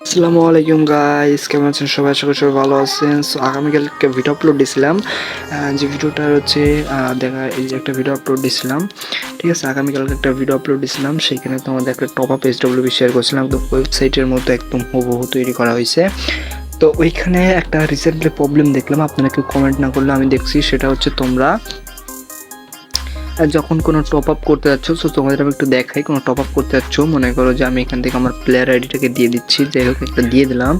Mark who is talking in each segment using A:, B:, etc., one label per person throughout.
A: আসসালামু আলাইকুম গাইস, কেমন আছেন সবাই? আশা করি সবাই ভালো আছেন। সো আগামীকাল একটা ভিডিও আপলোড দিয়েছিলাম, যে ভিডিওটা হচ্ছে দেখা এই যে একটা ভিডিও আপলোড দিয়েছিলাম, ঠিক আছে। আগামীকালকে একটা ভিডিও আপলোড দিয়েছিলাম, সেখানে তোমাদের একটা টপ আপ SWP শেয়ার করছিলাম, তো ওয়েবসাইটের মতো একদম হুবহু তৈরি করা হয়েছে। তো ওইখানে একটা রিসেন্টলি প্রবলেম দেখলাম, আপনারা কেউ কমেন্ট না করলে আমি দেখছি। সেটা হচ্ছে তোমরা যখন কোনো টপ আপ করতে যাচ্ছ, সো তোমাদের আমি একটু দেখাই। কোনো টপ আপ করতে যাচ্ছ, মনে করো যে আমি এখান থেকে আমার প্লেয়ার আইডিটাকে দিয়ে দিচ্ছি, যাই হোক একটা দিয়ে দিলাম।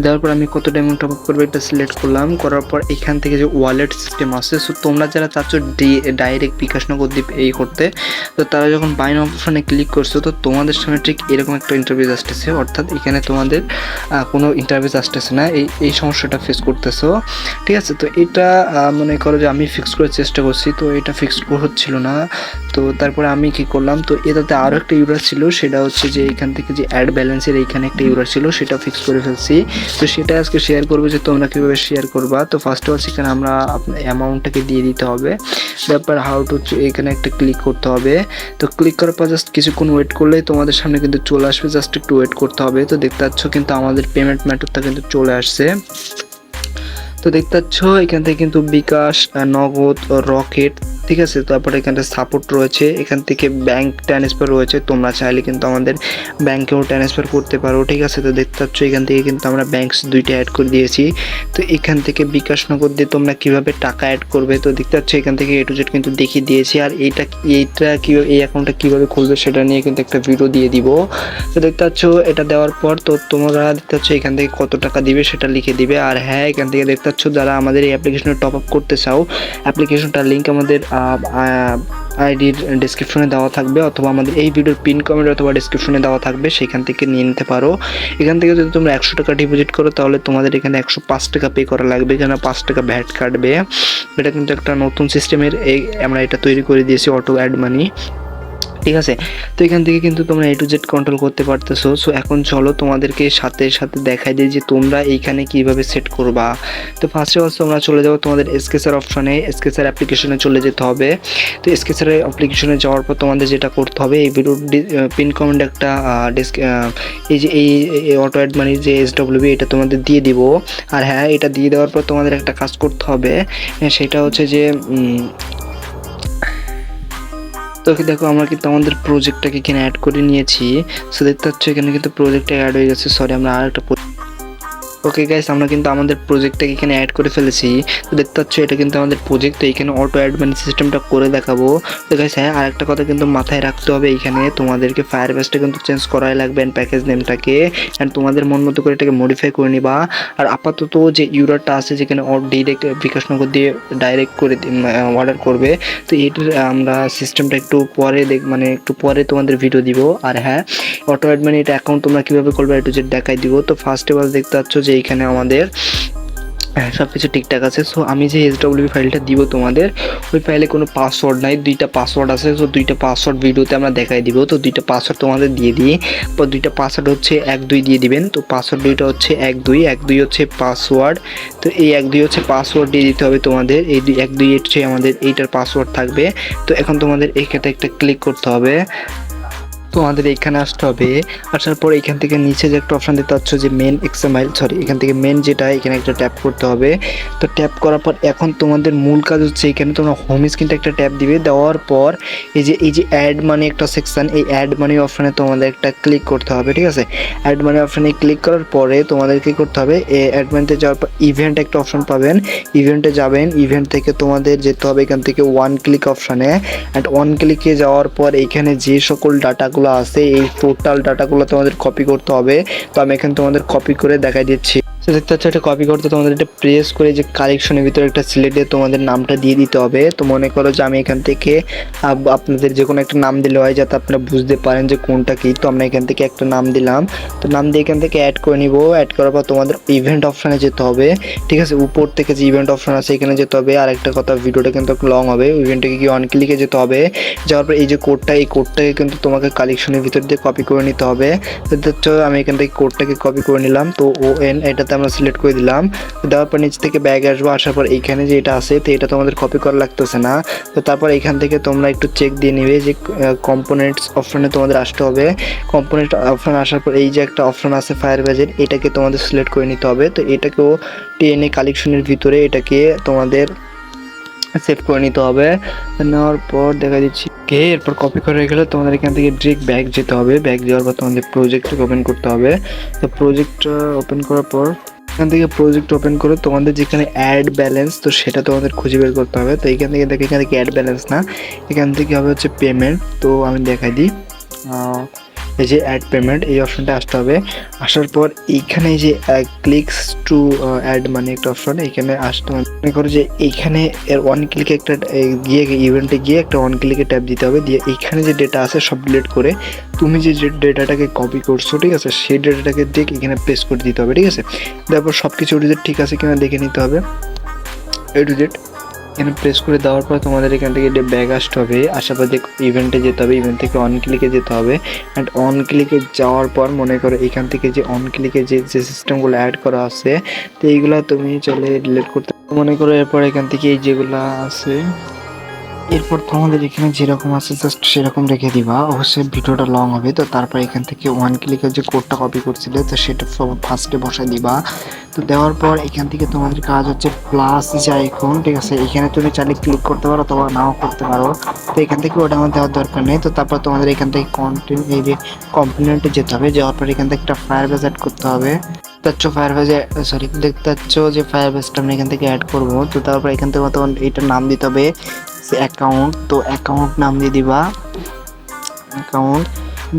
A: দেওয়ার পর আমি কত ডায়মন্ড টপ আপ করবো এটা সিলেক্ট করলাম। করার পর এখান থেকে যে ওয়ালেট সিস্টেম আছে, সো তোমরা যারা চাচ্ছ ডাইরেক্ট বিকাশ নগদ দ্বীপ এই করতে, তো তারা যখন বাইন অপশনে ক্লিক করছো, তো তোমাদের সামনে ঠিক এরকম একটা ইন্টারভিউ আসতেছে, অর্থাৎ এখানে তোমাদের কোনো ইন্টারভিউ আসতেছে না, এই সমস্যাটা ফেস করতেছো, ঠিক আছে। তো এটা মনে করো যে আমি ফিক্স করার চেষ্টা করছি, তো এটা ফিক্স হচ্ছিল না। তো তারপরে আমি কি করলাম, তো এটাতে আরও একটা ইউজার ছিল, সেটা হচ্ছে যে এখান থেকে যে অ্যাড ব্যালেন্সের এইখানে একটা ইউজার ছিল, সেটা ফিক্স করে ফেলছি। তো সেটা আজকে শেয়ার করবো যে তোমরা কীভাবে শেয়ার করবা। তো ফার্স্ট অফ অল সেখানে আমরা অ্যামাউন্টটাকে দিয়ে দিতে হবে, তারপর হাউ টু এখানে একটা ক্লিক করতে হবে। তো ক্লিক করার পর জাস্ট কিছুক্ষণ ওয়েট করলেই তোমাদের সামনে কিন্তু চলে আসবে, জাস্ট একটু ওয়েট করতে হবে। তো দেখতে পাচ্ছ কিন্তু আমাদের পেমেন্ট মেথডটা কিন্তু চলে আসছে। তো দেখতে পাচ্ছ এখান থেকে কিন্তু বিকাশ, নগদ, রকেট, ঠিক আছে। তারপরে এখানে সাপোর্ট রয়েছে, এখান থেকে ব্যাংক ট্রান্সফার রয়েছে, তোমরা চাইলে কিন্তু আমাদের ব্যাংকেও ট্রান্সফার করতে পারো, ঠিক আছে। তো দেখতে পাচ্ছ এখান থেকে কিন্তু আমরা ব্যাংক দুইটা অ্যাড করে দিয়েছি। তো এখান থেকে বিকাশ নগদ দিয়ে তোমরা কিভাবে টাকা অ্যাড করবে, তো দেখতে পাচ্ছ এখান থেকে A to Z কিন্তু দেখিয়ে দিয়েছি। আর এইটা কীভাবে এই অ্যাকাউন্টটা কীভাবে খুলবে সেটা নিয়ে কিন্তু একটা ভিডিও দিয়ে দিব। তো দেখতে পাচ্ছ এটা দেওয়ার পর তো তোমরা দেখতে পাচ্ছ এখান থেকে কত টাকা দিবে সেটা লিখে দিবে। আর হ্যাঁ, এখান থেকে দেখতে পাচ্ছ যারা আমাদের এই অ্যাপ্লিকেশনে টপ আপ করতে চাও, অ্যাপ্লিকেশনটার লিঙ্ক আমাদের আইডির ডিসক্রিপশনে দেওয়া থাকবে, অথবা আমাদের এই ভিডিওর পিন কমেন্ট অথবা ডিসক্রিপশনে দেওয়া থাকবে, সেখান থেকে নিয়ে নিতে পারো। এখান থেকে যদি তোমরা 100 টাকা ডিপোজিট করো, তাহলে তোমাদের এখানে 105 টাকা পে করা লাগবে, কেন 5 টাকা ভ্যাট কাটবে। এটা কিন্তু একটা নতুন সিস্টেমের আমরা এটা তৈরি করে দিয়েছি, অটো অ্যাড মানি, ঠিক আছে। তো এখান থেকে কিন্তু তোমরা A to Z কন্ট্রোল করতে পারতেছো। সো এখন চলো তোমাদেরকে সাথে সাথে দেখাই দিই যে তোমরা এইখানে কিভাবে সেট করবা। তো ফার্স্টে তোমরা চলে যাবো তোমাদের স্কেচার অপশনে, স্কেচার অ্যাপ্লিকেশনে চলে যেতে হবে। তো স্কেচার অ্যাপ্লিকেশনে যাওয়ার পর তোমাদের যেটা করতে হবে, এই ভিডিও পিন কমেন্ট একটা এই যে এই অটো অ্যাড মানি যে SWP এটা তোমাদের দিয়ে দিব। আর হ্যাঁ, এটা দিয়ে দেওয়ার পর তোমাদের একটা কাজ করতে হবে, সেটা হচ্ছে যে তো দেখো আমরা কিন্তু আমাদের প্রজেক্টটাকে এখানে অ্যাড করে নিয়েছি। সো দেখতে পাচ্ছ এখানে কিন্তু প্রজেক্টটা অ্যাড হয়ে গেছে। সরি, আমরা আর একটা ওকে গাইস, আমরা কিন্তু আমাদের প্রজেক্টটাকে এখানে অ্যাড করে ফেলেছি। তো দেখতে পাচ্ছ এটা কিন্তু আমাদের প্রজেক্ট, তো এখানে অটো অ্যাড মানে সিস্টেমটা করে দেখাবো। তো গাইস হ্যাঁ, আর একটা কথা কিন্তু মাথায় রাখতে হবে, এখানে তোমাদেরকে ফায়ার বেসটা কিন্তু চেঞ্জ করাই লাগবে, অ্যান্ড প্যাকেজ নেমটাকে, অ্যান্ড তোমাদের মন মতো করে এটাকে মডিফাই করে নিবা। আর আপাতত যে ইউরারটা আছে যেখানে ডিরেক্ট বিকাশ নগর দিয়ে ডাইরেক্ট করে অর্ডার করবে, তো এটার আমরা সিস্টেমটা একটু পরে মানে একটু পরে তোমাদের ভিডিও দিব। আর হ্যাঁ, অটো অ্যাড মানে এটা অ্যাকাউন্ট তোমরা কীভাবে করবে A to Z দেখাই দিব। তো ফার্স্ট অফ অল দেখতে পাচ্ছ যে এইখানে আমাদের সব কিছু ঠিকঠাক আছে। সো আমি যে SWP ফাইলটা দিব তোমাদের, ওই ফাইলে কোনো পাসওয়ার্ড নাই, দুইটা পাসওয়ার্ড আছে। সো দুইটা পাসওয়ার্ড ভিডিওতে আমরা দেখাই দিব। তো দুইটা পাসওয়ার্ড তোমাদের দিয়ে দিই, বা দুইটা পাসওয়ার্ড হচ্ছে 1-2 দিয়ে দিবেন। তো পাসওয়ার্ড দুইটা হচ্ছে 1-2 হচ্ছে পাসওয়ার্ড। তো এই 1-2 হচ্ছে পাসওয়ার্ড দিয়ে দিতে হবে তোমাদের। এই 1-2 হচ্ছে আমাদের এইটার পাসওয়ার্ড থাকবে। তো এখন তোমাদের এইখানে একটা ক্লিক করতে হবে, তোমাদের এখানে আসতে হবে। আসার পর এখান থেকে নিচে যে একটা অপশান দিতে হচ্ছে যে মেন XML, সরি এখান থেকে মেন যেটা, এখানে একটা ট্যাপ করতে হবে। তো ট্যাপ করার পর এখন তোমাদের মূল কাজ হচ্ছে এখানে তোমরা হোম স্ক্রিনটা একটা ট্যাপ দিবে। দেওয়ার পর এই যে অ্যাড মানি একটা সেকশন, এই অ্যাড মানি অপশানে তোমাদের একটা ক্লিক করতে হবে, ঠিক আছে। অ্যাড মানি অপশানে ক্লিক করার পরে তোমাদের কী করতে হবে, অ্যাড মানিতে যাওয়ার পর ইভেন্ট একটা অপশান পাবেন, ইভেন্টে যাবেন। ইভেন্ট থেকে তোমাদের যেতে হবে এখান থেকে ওয়ান ক্লিক অপশানে, অ্যান্ড ওয়ান ক্লিকে যাওয়ার পর এইখানে যে সকল ডাটাগুলো আছে এই টোটাল ডাটাগুলো তোমাদের কপি করতে হবে। তো আমি এখানে তোমাদের কপি করে দেখাই দিচ্ছি। তো দেখতে পাচ্ছ এটা কপি করতে তোমাদের এটা প্রেস করে যে কালেকশনের ভিতরে একটা সিলেক্টে তোমাদের নামটা দিয়ে দিতে হবে। তো মনে করো যে আমি এখান থেকে আপনাদের যে কোনো একটা নাম দিলে হয়, যাতে আপনারা বুঝতে পারেন যে কোনটা কি। তো আমরা এখান থেকে একটা নাম দিলাম, তো নাম দিয়ে এখান থেকে অ্যাড করে নিব। অ্যাড করার পর তোমাদের ইভেন্ট অপশানে যেতে হবে, ঠিক আছে। উপর থেকে যে ইভেন্ট অপশান আছে এখানে যেতে হবে। আর একটা কথা, ভিডিওটা কিন্তু একটু লং হবে, ইভেন্টে গিয়ে অন ক্লিকে যেতে হবে। যাওয়ার পর এই যে কোডটা, এই কোডটাকে কিন্তু তোমাকে কালেকশনের ভিতর দিয়ে কপি করে নিতে হবে। তো আমি এখান থেকে কোডটাকে কপি করে নিলাম। তো ON এটাতে এটাতে আমরা সিলেক্ট করে দিলাম। দেওয়ার পর নিচ থেকে ব্যাগ আসবো, আসার পর এইখানে যে এটা আছে তো এটা তোমাদের কপি করা লাগতেছে না। তো তারপর এখান থেকে তোমরা একটু চেক দিয়ে নিবে যে কম্পোনেন্টস অপশনে তোমাদের আসতে হবে। কম্পোনেন্ট অপশন আসার পর এই যে একটা অপশন আছে ফায়ারবেজের, এটাকে তোমাদের সিলেক্ট করে নিতে হবে। তো এটাকেও টিএনএ কালেকশনের ভিতরে এটাকে তোমাদের সেভ করে নিতে হবে। নেওয়ার পর দেখা দিচ্ছি এরপর কপি করে গেলে তোমাদের এখান থেকে ডিরেক্ট ব্যাক যেতে হবে। ব্যাক যাওয়ার পর তোমাদের প্রজেক্টটা ওপেন করতে হবে। তো প্রজেক্টটা ওপেন করার পর এখান থেকে প্রজেক্ট ওপেন করে তোমাদের যেখানে অ্যাড ব্যালেন্স, তো সেটা তোমাদের খুঁজে বের করতে হবে। তো এখান থেকে দেখো, এখান থেকে অ্যাড ব্যালেন্স না, এখান থেকে হবে হচ্ছে পেমেন্ট। তো আমি দেখাই দিই, এই যে অ্যাড পেমেন্ট এই অপশনটা আসতে হবে। আসার পর এইখানে এই যে ক্লিকস টু অ্যাড মানে একটা অপশন এখানে আসতে হবে। মনে করো যে এইখানে এর ওয়ান ক্লিকে একটা গিয়ে ইভেন্টে গিয়ে একটা ওয়ান ক্লিকে ট্যাপ দিতে হবে, দিয়ে এইখানে যে ডেটা আছে সব ডিলিট করে তুমি যে ডেটাটাকে কপি করছো, ঠিক আছে, সেই ডেটাটাকে ঠিক এখানে প্লেস করে দিতে হবে। ঠিক আছে, তারপর সব কিছু ঠিক আছে কিনা দেখে নিতে হবে। এ টু জেড এখানে প্রেস করে দেওয়ার পর তোমাদের এখান থেকে ব্যাগ আসতে হবে। আসার পর ইভেন্টে যেতে হবে, ইভেন্ট থেকে অন ক্লিকে যেতে হবে। অ্যান্ড অন ক্লিকে যাওয়ার পর মনে করো এখান থেকে যে অন ক্লিকে যে সিস্টেমগুলো অ্যাড করা আছে তো এইগুলো তুমি চলে ডিলিট করতে মনে করো। এরপর এখান থেকে এই যেগুলো আছে এরপর তোমাদের এখানে যেরকম আছে জাস্ট সেরকম রেখে দিবা। অবশ্যই ভিডিওটা লং হবে, তো তারপর এখান থেকে ওয়ান ক্লিকের যে কোডটা কপি করছিলে তো সেটা ফার্স্টে বসাই দিবা। তো দেওয়ার পর এখান থেকে তোমাদের কাজ হচ্ছে প্লাস যে আইকন, ঠিক আছে, এখানে তুমি চাইলে ক্লিক করতে পারো অথবা নাও করতে পারো। তো এখান থেকে ওটা আমার দেওয়ার দরকার নেই। তো তারপর তোমাদের এখান থেকে কন্টেন্ট এই যে কম্পোনেন্টে যেতে হবে, যাওয়ার পর এখান থেকে একটা ফায়ারবেজ অ্যাড করতে হবে। দেখতে পাচ্ছ যে ফায়ারবেজটা আমরা এখান থেকে অ্যাড করবো। তো তারপর এখান থেকে তোমার এইটার নাম দিতে হবে অ্যাকাউন্ট। তো অ্যাকাউন্ট নাম দিয়ে দিবা, অ্যাকাউন্ট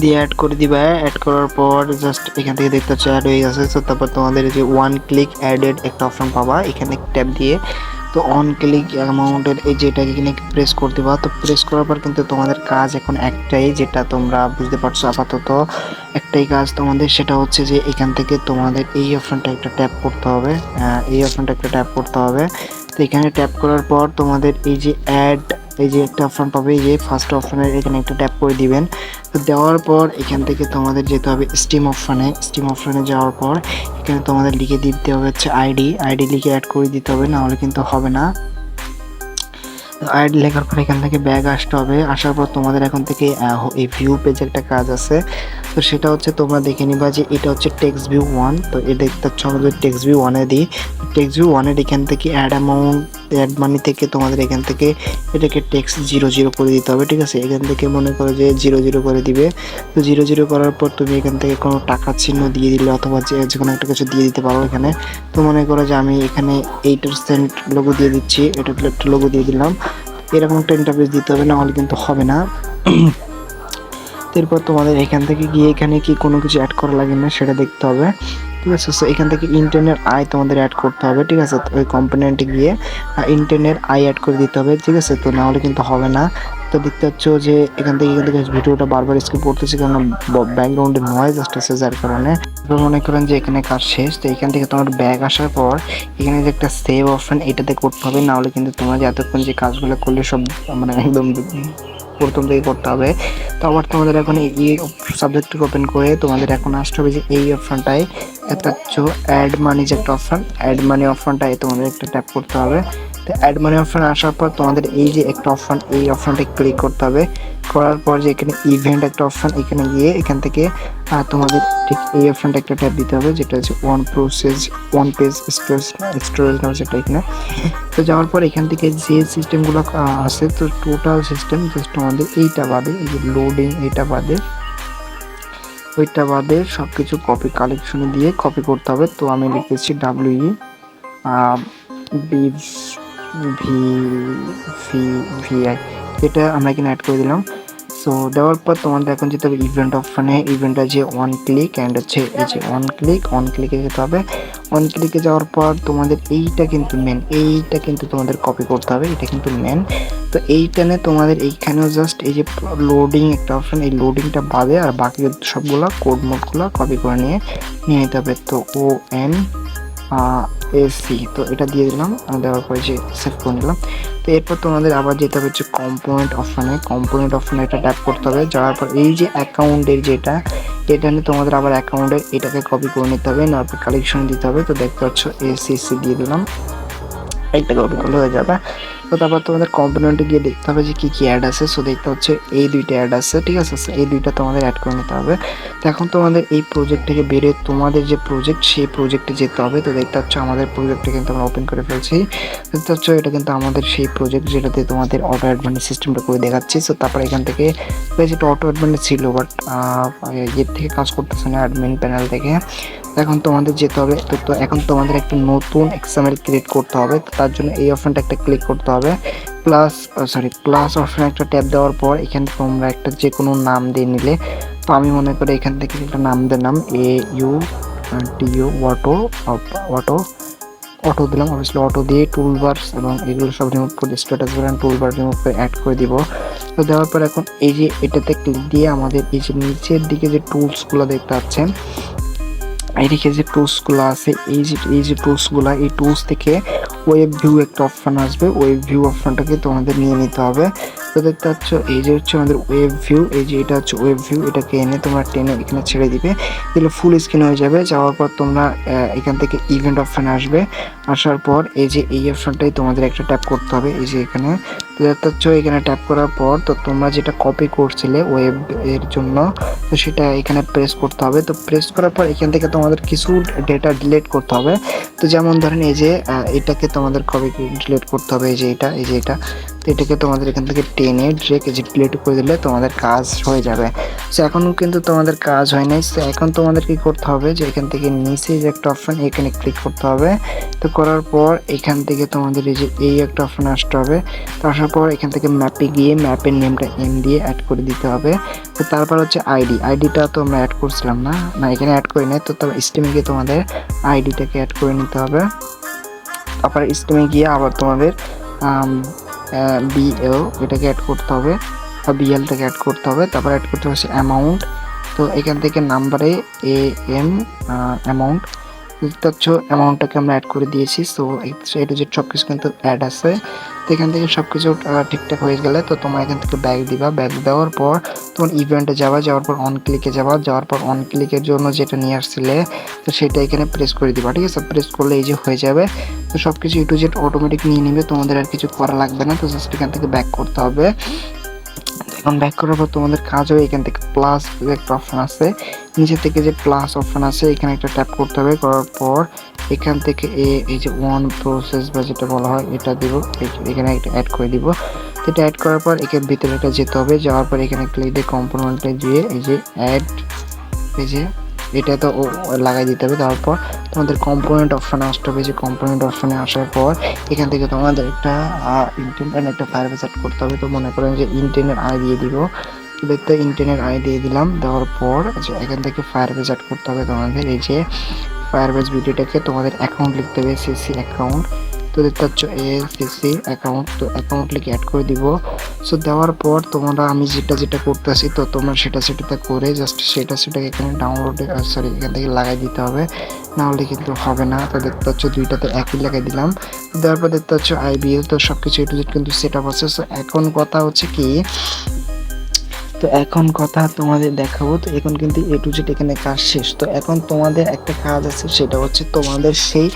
A: দিয়ে অ্যাড করে দিবা। অ্যাড করার পর জাস্ট এখান থেকে দেখতে পাচ্ছ অ্যাড হয়ে গেছে। তো তারপর তোমাদের যে ওয়ান ক্লিক অ্যাডেড একটা অপশন পাবা, এখানে ট্যাপ দিয়ে তো অন ক্লিক অ্যামাউন্টের এই যেটাকে এখানে প্রেস করে দিবা। তো প্রেস করার পর কিন্তু তোমাদের কাজ এখন একটাই, যেটা তোমরা বুঝতে পারছো আপাতত একটাই কাজ তোমাদের, সেটা হচ্ছে যে এখান থেকে তোমাদের এই অপশনটা একটা ট্যাপ করতে হবে। এই অপশনটা একটা ট্যাপ করতে হবে। তো এখানে ট্যাপ করার পর তোমাদের এই যে অ্যাড এই যে একটা অপশন পাবে, এই যে ফার্স্ট অপশনের এখানে একটা ট্যাপ করে দিবেন। তো দেওয়ার পর এখান থেকে তোমাদের যেতে হবে স্টিম অপশনে। স্টিম অপশনে যাওয়ার পর এখানে তোমাদের লিখে দিতে হবে হচ্ছে আইডি লিখে অ্যাড করে দিতে হবে, না হলে কিন্তু হবে না। আইডি লেখার পর এখান থেকে ব্যাগ আসতে হবে। আসার পর তোমাদের এখন থেকে এই ভিউ পেজ একটা কাজ আছে। তো সেটা হচ্ছে তোমরা দেখে নিবা যে এটা হচ্ছে টেক্সট ভিউ 1। তো এটা দেখতে পাচ্ছ আমাদের টেক্সট ভিউ 1-এ দিই। টেক্সট ভিউ 1-এর এখান থেকে অ্যাড অ্যামাউন্ট অ্যাড মানি থেকে তোমাদের এখান থেকে এটাকে টেক্সট 00 করে দিতে হবে। ঠিক আছে, এখান থেকে মনে করো যে 00 করে দিবে। তো 00 করার পর তুমি এখান থেকে কোনো টাকার চিহ্ন দিয়ে দিলে অথবা যে কোনো একটা কিছু দিয়ে দিতে পারো এখানে। তো মনে করো যে আমি এখানে 8% লোগো দিয়ে দিচ্ছি, এটা একটা লোগো দিয়ে দিলাম। এরকম একটা ইন্টারফেস দিতে হবে, না হলে কিন্তু হবে না। এরপর তোমাদের এখান থেকে গিয়ে এখানে কি কোনো কিছু অ্যাড করা লাগে না সেটা দেখতে হবে। ঠিক আছে, সো এখান থেকে ইন্টারনেট আই তোমাদের অ্যাড করতে হবে। ঠিক আছে, তো ওই কম্পোনেন্টে গিয়ে ইন্টারনেট আই অ্যাড করে দিতে হবে। ঠিক আছে, তো না হলে কিন্তু হবে না। তো দেখতে পাচ্ছ যে এখান থেকে ভিডিওটা বারবার স্কিপ করতেছি কারণ ব্যাকগ্রাউন্ডে নয়েজ আসতেছে, যার কারণে মনে করেন যে এখানে কাজ শেষ। তো এখান থেকে তোমার ব্যাগ আসার পর এখানে যে একটা সেভ অপশন এটাতে করতে হবে, না হলে কিন্তু তোমরা যে এতক্ষণ যে কাজগুলো করলে সব মানে একদম প্রথম থেকে করতে হবে। তো আবার তোমাদের এখন এই সাবজেক্টকে ওপেন করে তোমাদের এখন আসতে হবে যে এই অপশনটায় একটা অ্যাড মানি যে একটা অপশন, অ্যাড মানি অপশনটায় তোমাদের একটা ট্যাপ করতে হবে। তো অ্যাড মানি অপশন আসার পর তোমাদের এই যে একটা অপশন এই অপশনটা ক্লিক করতে হবে। করার পর যে এখানে ইভেন্ট একটা অপশন, এখানে গিয়ে এখান থেকে তোমাদের ঠিক এই অপশনটা একটা ট্যাপ দিতে হবে, যেটা হচ্ছে ওয়ান পেজ স্টোরেজ নাও সেটা এখানে। তো যাওয়ার পর এখান থেকে যে সিস্টেমগুলো আছে তো টোটাল সিস্টেম জাস্ট তোমাদের এইটা বাদে এই যে লোডিং এইটা বাদে ওইটা বাদে সব কিছু কপি কালেকশনে দিয়ে কপি করতে হবে। তো আমি লিখেছি WE BVI এটা আমরা এখানে অ্যাড করে দিলাম। সো দেওয়ার পর তোমাদের এখন যেতে হবে ইভেন্ট অপশনে, ইভেন্টটা যে ওয়ান ক্লিক অ্যান্ড হচ্ছে এই যে অন ক্লিকে যেতে হবে। অন ক্লিকে যাওয়ার পর তোমাদের এইটা কিন্তু মেন, এইটা কিন্তু তোমাদের কপি করতে হবে, এটা কিন্তু মেন। তো এইখানে তোমাদের এইখানেও জাস্ট এই যে লোডিং একটা অপশন, এই লোডিংটা বাদে আর বাকি সবগুলো কোড মোডগুলো কপি করে নিয়ে নিতে হবে। তো এসি, তো এটা দিয়ে দিলাম। দেওয়ার পরে যে সেভ করে নিলাম। তো এরপর তোমাদের আবার যেতে হবে হচ্ছে কম্পোনেন্ট অপশানে এটা ট্যাপ করতে হবে। যাওয়ার পর এই যে অ্যাকাউন্টের এটা নিয়ে তোমাদের আবার অ্যাকাউন্টের এটাকে কপি করে নিতে হবে, নেওয়ার পর কালেকশন দিতে হবে। তো দেখতে পাচ্ছ এসিসি দিয়ে দিলাম, একটা কপি করলে হয়ে যাবে। তো তারপর তোমাদের কম্পোনেন্টে গিয়ে দেখতে হবে যে কী কী অ্যাড আছে। সো দেখতে হচ্ছে এই দুইটা অ্যাড আছে, ঠিক আছে। এই দুইটা তোমাদের অ্যাড করে নিতে হবে। তো এখন তোমাদের এই প্রজেক্ট থেকে বেরিয়ে তোমাদের যে প্রজেক্ট সেই প্রজেক্টে যেতে হবে। তো দেখতে পাচ্ছ আমাদের প্রজেক্টটা কিন্তু আমরা ওপেন করে ফেলছি। দেখতে পাচ্ছ এটা কিন্তু আমাদের সেই প্রজেক্ট যেটাতে তোমাদের অটো অ্যাডভান্টেজ সিস্টেমটা করে দেখাচ্ছি। সো তারপর এখান থেকে যেটা অটো অ্যাডভান্টেজ ছিল বাট এর থেকে কাজ করতেছে না অ্যাডমিন প্যানেল থেকে। এখন তোমাদের যেতে হবে। তো এখন তোমাদের একটা নতুন এক্সএমএল ক্রিয়েট করতে হবে। তো তার জন্য এই অপশনটা একটা ক্লিক করতে হবে। প্লাস অপশন একটা ট্যাপ দেওয়ার পর এখানে তোমরা একটা যে কোনো নাম দিয়ে নিলে। তো আমি মনে করি এখান থেকে একটা নাম দিলাম AUTO অটো দিলাম। অবভিয়াসলি অটো দিয়ে টুলবার্স এবং এগুলো সব রিমুভ করে স্ট্যাটাস বার টুলবার রিমুভ করে অ্যাড করে দিব। তো দেওয়ার পর এখন এই যে এটাতে ক্লিক দিয়ে আমাদের এই যে নিচের দিকে যে টুলসগুলো দেখতে পাচ্ছেন, এইদিকে যে টুলসগুলো আছে, এই যে টুলসগুলো, এই টুলস থেকে ওয়েব ভিউ একটা অপশন আসবে। ওয়েব ভিউ অপশনটাকে তোমাদের নিয়ে নিতে হবে। তো দেখতে পাচ্ছ এই যে হচ্ছে আমাদের ওয়েব ভিউ, এই যে এটা হচ্ছে ওয়েব ভিউ। এটাকে এনে তোমরা টেনে এখানে ছেড়ে দিবে, দিলে ফুল স্ক্রিন হয়ে যাবে। যাওয়ার পর তোমরা এখান থেকে ইভেন্ট অপশন আসবে। আসার পর এই যে এই অপশনটাই তোমাদের একটা ট্যাপ করতে হবে, এই যে এখানে। তো দেখতে পাচ্ছ এখানে ট্যাপ করার পর তো তোমরা যেটা কপি করছিলে ওয়েব এর জন্য, তো সেটা এখানে প্রেস করতে হবে। তো প্রেস করার পর এখান থেকে তোমাদের কিছু ডেটা ডিলিট করতে হবে। তো যেমন ধরেন এই যে এটাকে তোমাদের কপি ডিলিট করতে হবে, এই যে এটা। তো এটাকে তোমাদের এখান থেকে টেনে ড্রেক এই যে ডিলিট করে দিলে তোমাদের কাজ হয়ে যাবে। সো এখনও কিন্তু তোমাদের কাজ হয় নাই। সো এখন তোমাদের কি করতে হবে যে এখান থেকে নিচে যে একটা অপশন এখানে ক্লিক করতে হবে। তো করার পর এখান থেকে তোমাদের এই যে এই একটা অপশন আসতে হবে। তো আসার পর এখান থেকে ম্যাপে গিয়ে ম্যাপের নেমটা এম দিয়ে অ্যাড করে দিতে হবে। তো তারপর হচ্ছে আইডিটা তো আমরা অ্যাড করছিলাম না এখানে অ্যাড করে নেই। তো তারপর স্টিমে গিয়ে তোমাদের আইডিটাকে অ্যাড করে নিতে হবে। তারপর স্টিমে গিয়ে আবার তোমাদের BL এটাকে অ্যাড করতে হবে, বা BLটাকে অ্যাড করতে হবে। তারপর অ্যাড করতে হচ্ছে অ্যামাউন্ট। তো এখান থেকে নাম্বারে AM অ্যামাউন্ট, দেখতে পাচ্ছ অ্যামাউন্টটাকে আমরা অ্যাড করে দিয়েছি। সো এটা যে সব কিছু কিন্তু অ্যাড আছে। তো এখান থেকে সব কিছু ঠিকঠাক হয়ে গেলে তো তোমরা এখান থেকে ব্যাক দিবা। ব্যাক দেওয়ার পর তোমার ইভেন্টে যাওয়ার পর অন ক্লিকে যাওয়ার পর অন ক্লিকের জন্য যেটা নিয়ে আসছিলে তো সেটা এখানে প্রেস করে দিবা, ঠিক আছে। প্রেস করলে এই যে হয়ে যাবে। তো সব কিছু A to Z অটোমেটিক নিয়ে নেবে, তোমাদের আর কিছু করা লাগবে না। তো জাস্ট এখান থেকে ব্যাক করতে হবে। এখন ব্যাক করার পর তোমাদের কাজ হবে এখান থেকে প্লাস একটা অপশন আছে, নিচে থেকে যে প্লাস অপশন আছে এখানে একটা ট্যাপ করতে হবে। করার পর এখান থেকে এই যে ওয়ান প্রসেস বা যেটা বলা হয় এটা দিব, এখানে একটা অ্যাড করে দিব। এটা অ্যাড করার পর এখানে ভিতরে এটা যেতে হবে। যাওয়ার পর এখানে ক্লিক দিয়ে কম্পোনেন্টে গিয়ে এই যে অ্যাড, এই যে এটা তো লাগাই দিতে হবে। তারপর তোমাদের কম্পোনেন্ট অপশনে আসতে হবে। যে কম্পোনেন্ট অপশনে আসার পর এখান থেকে তোমাদের একটা ইন্টেন্ট একটা ফায়ারবেস সেট করতে হবে। তো মনে করেন যে ইন্টেন্টের আই দিয়ে দিব। তো দেখতে ইন্টেন্টের আই দিয়ে দিলাম। দেওয়ার পর এখান থেকে ফায়ারবেস সেট করতে হবে তোমাদের। এই যে ফায়ারবেস ভিডিওটাকে তোমাদের অ্যাকাউন্ট লিখতে হবে, সিসি অ্যাকাউন্ট। তো দেখতে পাচ্ছ সিসি অ্যাকাউন্ট, তো অ্যাকাউন্ট লিখে অ্যাড করে দিব। সো দেওয়ার পর তোমরা আমি যেটা করতেছি তো তোমরা সেটাতে করে জাস্ট সেটাকে এখানে ডাউনলোডে এখান থেকে লাগাই দিতে হবে, না হলে কিন্তু হবে না। তো দেখতে পাচ্ছ দুইটাতে একই লাগাই দিলাম। দেওয়ার পর দেখতে পাচ্ছ IBL, তো সব কিছু A to Z কিন্তু সেট আপ আছে। সো এখন কথা হচ্ছে কি, তো এখন কথা তোমাদের দেখাবো। তো এখন কিন্তু A to Z এখানে কাজ শেষ। তো এখন তোমাদের একটা কাজ আছে, সেটা হচ্ছে তোমাদের সেই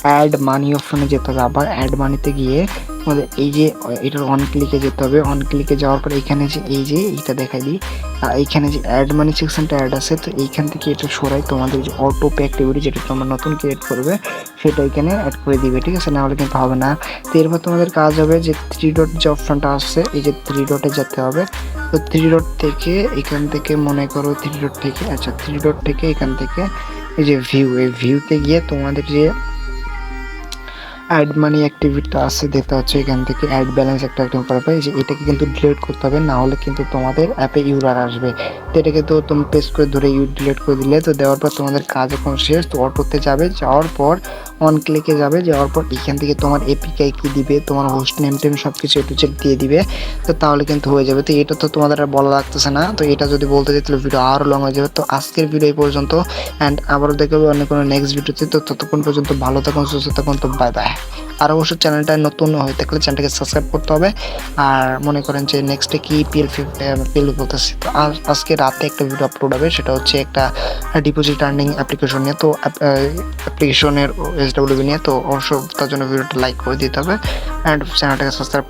A: অ্যাড মানি অপশনে যেতে হবে। আবার অ্যাড মানিতে গিয়ে তোমাদের এই যে এটার অন ক্লিকে যেতে হবে। অন ক্লিকে যাওয়ার পর এখানে যে এই যে এইটা দেখাই দিই, এইখানে যে অ্যাড মানি সেকশনটা অ্যাড আছে, তো এইখান থেকে এটা সরাই তোমাদের যে অটো পে অ্যাক্টিভিটি যেটা তোমরা নতুন ক্রিয়েট করবে সেটা এখানে অ্যাড করে দিবে, ঠিক আছে। না হলে কিন্তু হবে না। তো এরপর তোমাদের কাজ হবে যে 3 ডট যে অপশনটা আসছে, এই যে 3 ডটে যেতে হবে। তো 3 ডট থেকে এখান থেকে মনে করো 3 ডট থেকে এখান থেকে এই যে ভিউ, এই ভিউতে গিয়ে তোমাদের যে
B: অ্যাড মানি অ্যাক্টিভিটিটা আছে দেখতে হচ্ছে এখান থেকে অ্যাড ব্যালেন্স একটা অ্যাক্টিভ করা পাই যে এটাকে কিন্তু ডিলিট করতে হবে, না হলে কিন্তু তোমাদের অ্যাপে ইউরার আসবে। তো এটাকে তো তুমি পেস করে ধরে ডিলিট করে দিলে, তো দেওয়ার পর তোমাদের কাজ এখন শেষ। তো অটোতে যাবে, যাওয়ার পর অন ক্লিকে যাবে, যাওয়ার পর এখান থেকে তোমার এপিআই কি দিবে, তোমার হোস্ট নেম টেম সব কিছু এ টু জেড দিয়ে দিবে। তো তাহলে কিন্তু হয়ে যাবে। তো এটা তো তোমাদের আর বলা লাগতেছে না, তো এটা যদি বলতে যাই তাহলে ভিডিও আরও লং হয়ে যাবে। তো আজকের ভিডিও এই পর্যন্ত, অ্যান্ড আবারও দেখবে অন্য কোনো নেক্সট ভিডিওতে। তো ততক্ষণ পর্যন্ত ভালো থাকুন, সুস্থ থাকুন, তো বাই বাই। আর অবশ্যই চ্যানেলটা নতুন হয়ে থাকলে চ্যানেলটাকে সাবস্ক্রাইব করতে হবে। আর মনে করেন যে নেক্সটে কি পিএল বলতেছি, তো আজকে রাতে একটা ভিডিও আপলোড হবে, সেটা হচ্ছে একটা ডিপোজিট আর্নিং অ্যাপ্লিকেশন নিয়ে। তো অ্যাপ্লিকেশনের এসডব্লিউবি নিয়ে। তো অবশ্যই তার জন্য ভিডিওটা লাইক করে দিতে হবে অ্যান্ড চ্যানেলটাকে সাবস্ক্রাইব